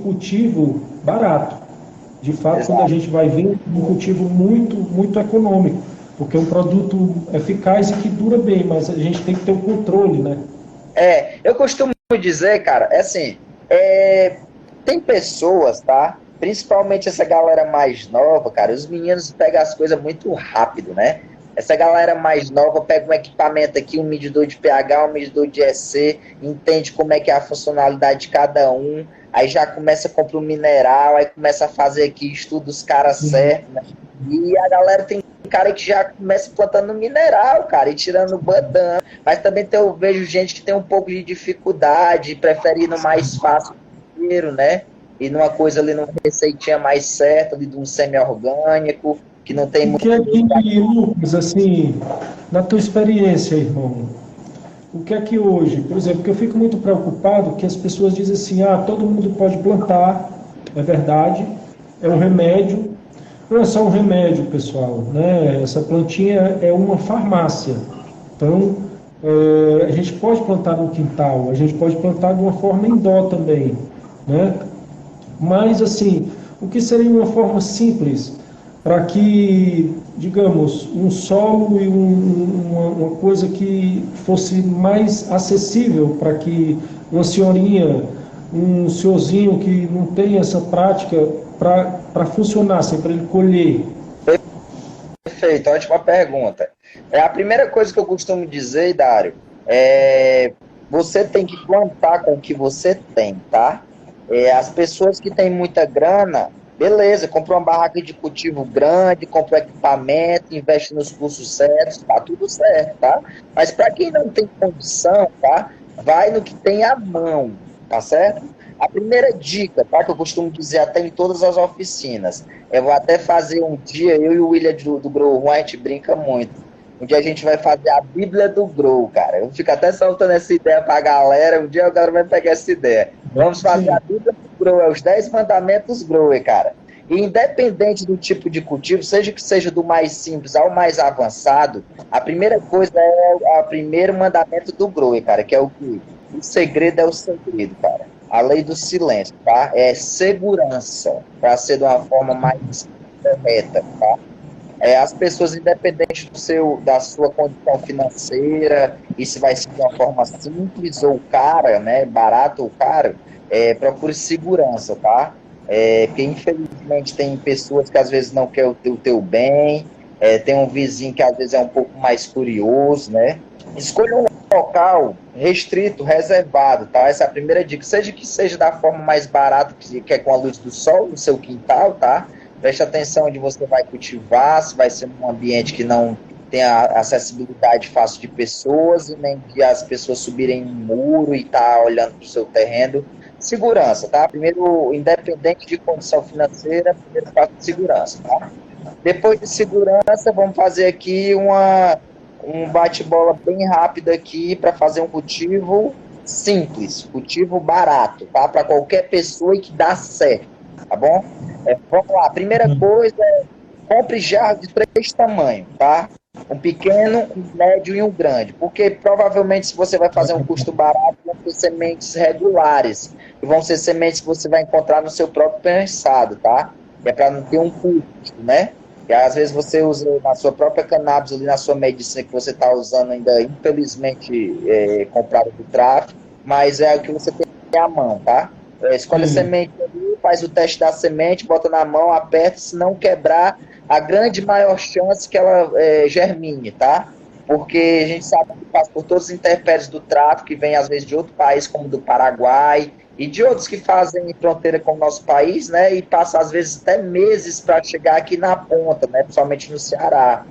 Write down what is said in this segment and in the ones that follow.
cultivo barato. De fato, quando a Exato. gente vai ver um cultivo muito, muito econômico, porque é um produto eficaz e que dura bem, mas a gente tem que ter o controle, né? Eu costumo dizer, cara, é assim, é, tem pessoas, tá? Principalmente essa galera mais nova, cara, os meninos pegam as coisas muito rápido, né? Essa galera mais nova pega um equipamento aqui, um medidor de pH, um medidor de EC, entende como é que é a funcionalidade de cada um, aí já começa a comprar um mineral, aí começa a fazer aqui, estuda os caras Sim. certos, né? E a galera tem cara que já começa plantando mineral, cara, e tirando badana. Mas também eu vejo gente que tem um pouco de dificuldade, prefere ir no mais fácil primeiro, né? E numa coisa ali, numa receitinha mais certa, ali de um semi-orgânico, que não tem O muito. que é que, Lucas, assim, na tua experiência, irmão, o que é que hoje, por exemplo, que eu fico muito preocupado que as pessoas dizem assim, todo mundo pode plantar, é verdade, é um remédio, não é só um remédio, pessoal, né? Essa plantinha é uma farmácia. Então, a gente pode plantar no quintal, a gente pode plantar de uma forma em dó também, né? Mas, assim, o que seria uma forma simples para que, digamos, um solo e uma coisa que fosse mais acessível para que uma senhorinha, um senhorzinho que não tem essa prática para funcionar, assim, para ele colher. Perfeito, ótima pergunta. A primeira coisa que eu costumo dizer, Dário, você tem que plantar com o que você tem, tá? As pessoas que têm muita grana, beleza, compra uma barraca de cultivo grande, compra equipamento, investe nos cursos certos, tá tudo certo, tá? Mas para quem não tem condição, tá? Vai no que tem à mão, tá certo? A primeira dica, tá? Que eu costumo dizer até em todas as oficinas. Eu vou até fazer um dia, eu e o William do Grow One, a gente brinca muito. Um dia a gente vai fazer a Bíblia do Grow, cara. Eu fico até soltando essa ideia pra galera. Um dia o cara vai pegar essa ideia. Vamos fazer Sim. a Bíblia do Grow, é os 10 mandamentos Grower, cara. E independente do tipo de cultivo, seja que seja do mais simples ao mais avançado, a primeira coisa é o primeiro mandamento do Grower, cara, que é o que? O segredo é o segredo, cara. A lei do silêncio, tá? É segurança, para ser de uma forma mais correta, tá? As pessoas, independente da sua condição financeira, e se vai ser de uma forma simples ou cara, né? Barato ou caro, procure segurança, tá? Porque infelizmente tem pessoas que às vezes não querem o teu bem, tem um vizinho que às vezes é um pouco mais curioso, né? Escolha um local restrito, reservado, tá? Essa é a primeira dica. Seja que seja da forma mais barata, que é com a luz do sol no seu quintal, tá? Preste atenção onde você vai cultivar, se vai ser num ambiente que não tenha acessibilidade fácil de pessoas e nem que as pessoas subirem um muro e tá olhando para o seu terreno. Segurança, tá? Primeiro, independente de condição financeira, primeiro passo de segurança, tá? Depois de segurança, vamos fazer aqui um bate-bola bem rápido aqui para fazer um cultivo simples, cultivo barato, tá? Para qualquer pessoa e que dá certo, tá bom? Vamos lá, primeira coisa é compre jarro de 3 tamanhos, tá? Um pequeno, um médio e um grande, porque provavelmente se você vai fazer um custo barato, vão ser sementes regulares, e vão ser sementes que você vai encontrar no seu próprio prensado, tá? É para não ter um custo, né? E às vezes você usa na sua própria cannabis, ali na sua medicina que você está usando ainda, infelizmente, comprado do tráfico, mas é o que você tem à mão, tá? Escolhe a Sim. semente ali, faz o teste da semente, bota na mão, aperta, se não quebrar, a grande maior chance que ela germine, tá? Porque a gente sabe que passa por todos os intempéries do tráfico, que vem às vezes de outro país, como do Paraguai, e de outros que fazem fronteira com o nosso país, né? E passa às vezes até meses para chegar aqui na ponta, né? Principalmente no Ceará,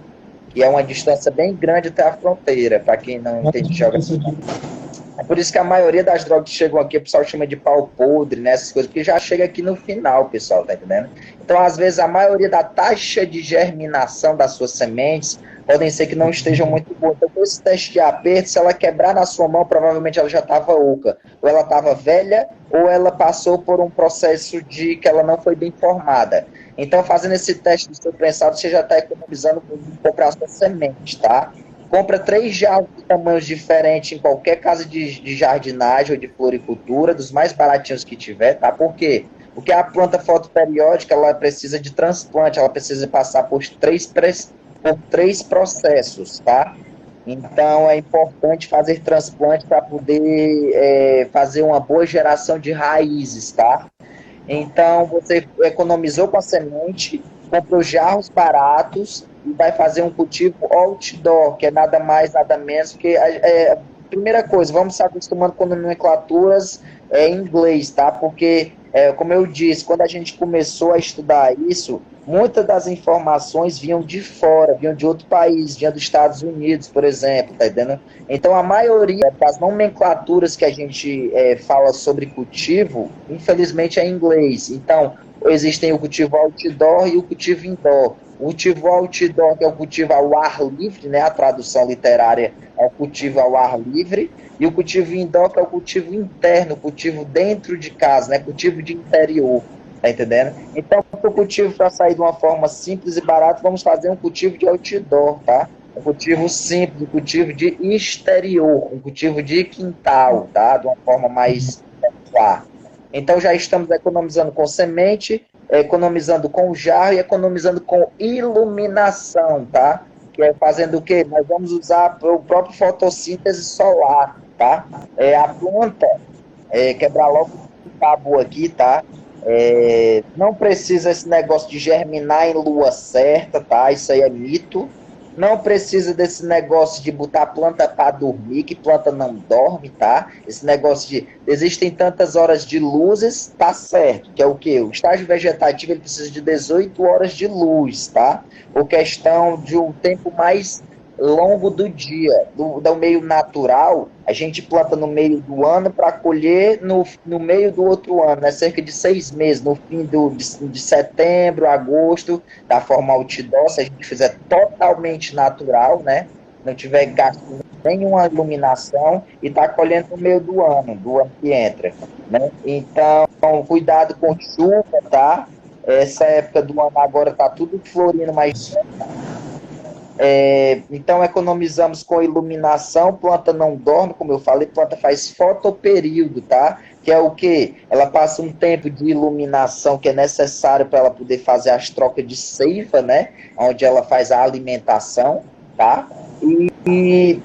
que é uma distância bem grande até a fronteira, para quem não entende de geografia. É por isso que a maioria das drogas que chegam aqui, o pessoal chama de pau podre, né? Essas coisas, porque já chega aqui no final, pessoal, tá entendendo? Então, às vezes, a maioria da taxa de germinação das suas sementes podem ser que não estejam muito boas. Então, com esse teste de aperto, se ela quebrar na sua mão, provavelmente ela já estava oca. Ou ela estava velha, ou ela passou por um processo de que ela não foi bem formada. Então, fazendo esse teste do seu prensado, você já está economizando com comprar a sua semente, tá? Compra 3 jarros de tamanhos diferentes em qualquer casa de jardinagem ou de floricultura, dos mais baratinhos que tiver, tá? Por quê? Porque a planta fotoperiódica, ela precisa de transplante, ela precisa passar por três processos, tá? Então, é importante fazer transplante para poder fazer uma boa geração de raízes, tá? Então, você economizou com a semente, comprou jarros baratos e vai fazer um cultivo outdoor, que é nada mais, nada menos que... primeira coisa, vamos se acostumando com nomenclaturas em inglês, tá? Porque, como eu disse, quando a gente começou a estudar isso, muitas das informações vinham de fora, vinham de outro país, vinham dos Estados Unidos, por exemplo, tá entendendo? Então, a maioria das nomenclaturas que a gente fala sobre cultivo, infelizmente, é em inglês. Então, existem o cultivo outdoor e o cultivo indoor. O cultivo outdoor, que é o cultivo ao ar livre, né? A tradução literária é o cultivo ao ar livre. E o cultivo indoor, que é o cultivo interno, o cultivo dentro de casa, né? Cultivo de interior. Tá entendendo? Então, para o cultivo, para sair de uma forma simples e barata, vamos fazer um cultivo de outdoor, tá? Um cultivo simples, um cultivo de exterior, um cultivo de quintal, tá? De uma forma mais clara. Então, já estamos economizando com semente, economizando com jarro e economizando com iluminação, tá? Que é fazendo o quê? Nós vamos usar o próprio fotossíntese solar, tá? A planta, quebrar logo o tabu aqui, tá? Não precisa esse negócio de germinar em lua certa, tá? Isso aí é mito. Não precisa desse negócio de botar planta para dormir, que planta não dorme, tá? Esse negócio de existem tantas horas de luzes, tá certo, que é o quê? O estágio vegetativo ele precisa de 18 horas de luz, tá? Por questão de um tempo mais longo do dia, do meio natural, a gente planta no meio do ano para colher no meio do outro ano, né? Cerca de 6 meses, no fim de setembro, agosto, da forma outdoor, se a gente fizer totalmente natural, né? Não tiver gasto nenhuma iluminação e está colhendo no meio do ano que entra, né? Então, cuidado com chuva, tá? Essa época do ano agora está tudo florindo, mas então economizamos com iluminação, planta não dorme, como eu falei, planta faz fotoperíodo, tá? Que é o quê? Ela passa um tempo de iluminação que é necessário para ela poder fazer as trocas de seiva, né? Onde ela faz a alimentação, tá? E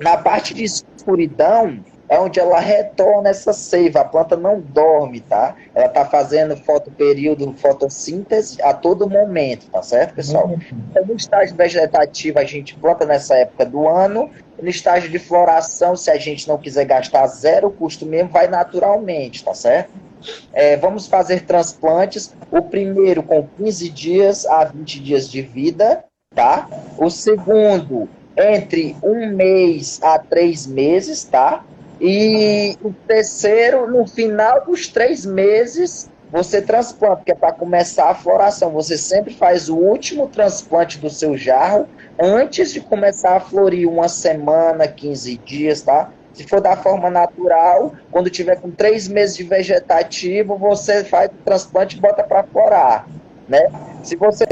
na parte de escuridão é onde ela retorna essa seiva, a planta não dorme, tá? Ela tá fazendo fotoperíodo, fotossíntese a todo momento, tá certo, pessoal? Então, no estágio vegetativo, a gente planta nessa época do ano, no estágio de floração, se a gente não quiser gastar zero custo mesmo, vai naturalmente, tá certo? Vamos fazer transplantes, o primeiro com 15 dias a 20 dias de vida, tá? O segundo entre 1 mês a 3 meses, tá? E o terceiro, no final dos 3 meses, você transplanta, que é para começar a floração. Você sempre faz o último transplante do seu jarro antes de começar a florir, 1 semana, 15 dias, tá? Se for da forma natural, quando tiver com 3 meses de vegetativo, você faz o transplante e bota para florar, né? Se você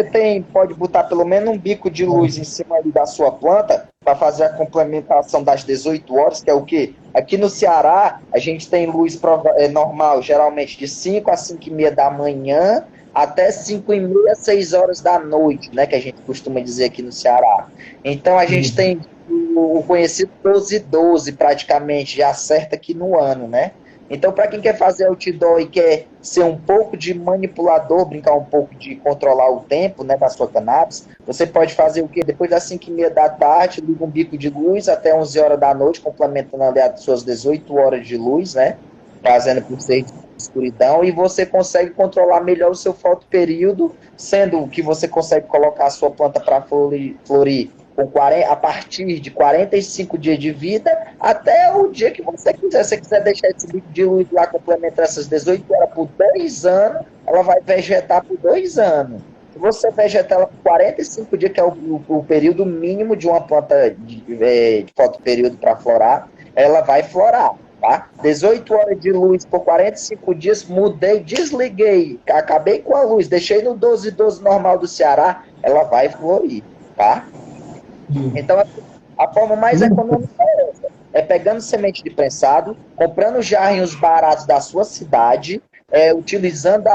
pode botar pelo menos um bico de luz em cima ali da sua planta para fazer a complementação das 18 horas, que é o quê? Aqui no Ceará, a gente tem luz normal, geralmente de 5 a 5 e meia da manhã até 5 e meia, 6 horas da noite, né? Que a gente costuma dizer aqui no Ceará. Então, a gente tem o conhecido 12-12, praticamente, já acerta aqui no ano, né? Então, para quem quer fazer outdoor e quer ser um pouco de manipulador, brincar um pouco de controlar o tempo, né, da sua cannabis, você pode fazer o quê? Depois das 5 e meia da tarde, liga um bico de luz até 11 horas da noite, complementando ali as suas 18 horas de luz, né, fazendo por ser de escuridão, e você consegue controlar melhor o seu fotoperíodo, sendo que você consegue colocar a sua planta para florir a partir de 45 dias de vida até o dia que você quiser. Se você quiser deixar esse bico de luz lá complementar essas 18 horas por 2 anos, ela vai vegetar por 2 anos. Se você vegetar ela por 45 dias, que é o período mínimo de uma planta de fotoperíodo para florar, ela vai florar. Tá? 18 horas de luz por 45 dias, mudei, desliguei, acabei com a luz, deixei no 12-12 normal do Ceará, ela vai florir, tá? Então, a forma mais econômica é essa. É pegando semente de prensado, comprando jarrinhos baratos da sua cidade, utilizando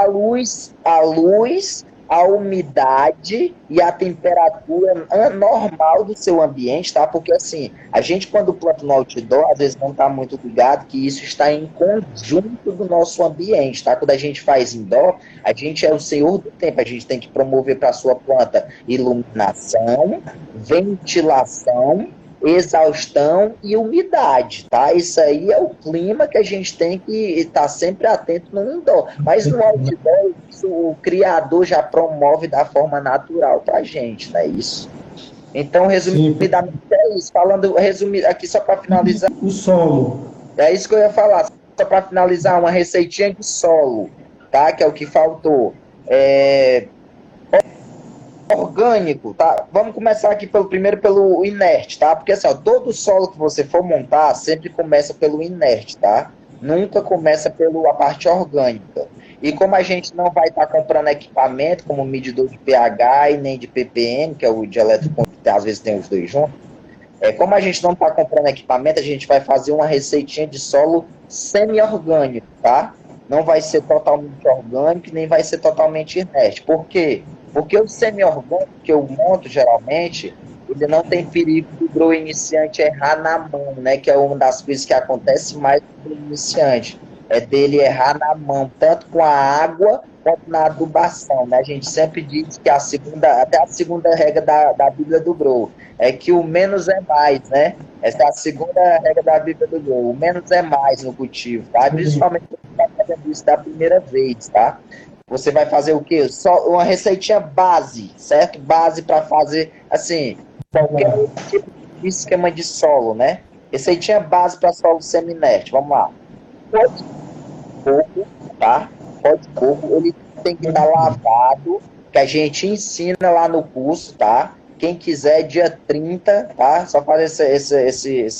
a umidade e a temperatura normal do seu ambiente, tá? Porque assim, a gente quando planta no outdoor, às vezes não está muito ligado que isso está em conjunto do nosso ambiente, tá? Quando a gente faz indoor, a gente é o senhor do tempo, a gente tem que promover para a sua planta iluminação, ventilação, exaustão e umidade, tá? Isso aí é o clima que a gente tem que estar sempre atento no indoor. Mas no outdoor, o criador já promove da forma natural pra gente, não é isso? Então, resumidamente, é isso. Falando, aqui só para finalizar. O solo. É isso que eu ia falar. Só para finalizar, uma receitinha de solo, tá? Que é o que faltou. Orgânico, tá? Vamos começar aqui primeiro pelo inerte, tá? Porque assim, ó, todo solo que você for montar sempre começa pelo inerte, tá? Nunca começa pela parte orgânica. E como a gente não vai estar comprando equipamento como medidor de pH e nem de ppm, que é o de eletrocondutor, que às vezes tem os dois juntos, como a gente não está comprando equipamento, a gente vai fazer uma receitinha de solo semi-orgânico, tá? Não vai ser totalmente orgânico, nem vai ser totalmente inerte. Por quê? Porque o semi-orgânico que eu monto, geralmente, ele não tem perigo do grower iniciante errar na mão, né? Que é uma das coisas que acontece mais com o iniciante. É dele errar na mão, tanto com a água quanto na adubação, né? A gente sempre diz que até a segunda regra da Bíblia do grower é que o menos é mais, né? Essa é a segunda regra da Bíblia do grower. O menos é mais no cultivo, tá? Principalmente quando você está fazendo isso da primeira vez, tá? Você vai fazer o quê? Só uma receitinha base, certo? Base para fazer, assim, qualquer tipo de esquema de solo, né? Receitinha base para solo semi-inerte. Vamos lá. Pó de coco, tá? Pó de coco, ele tem que estar lavado, que a gente ensina lá no curso, tá? Quem quiser, dia 30, tá? Só fazer esse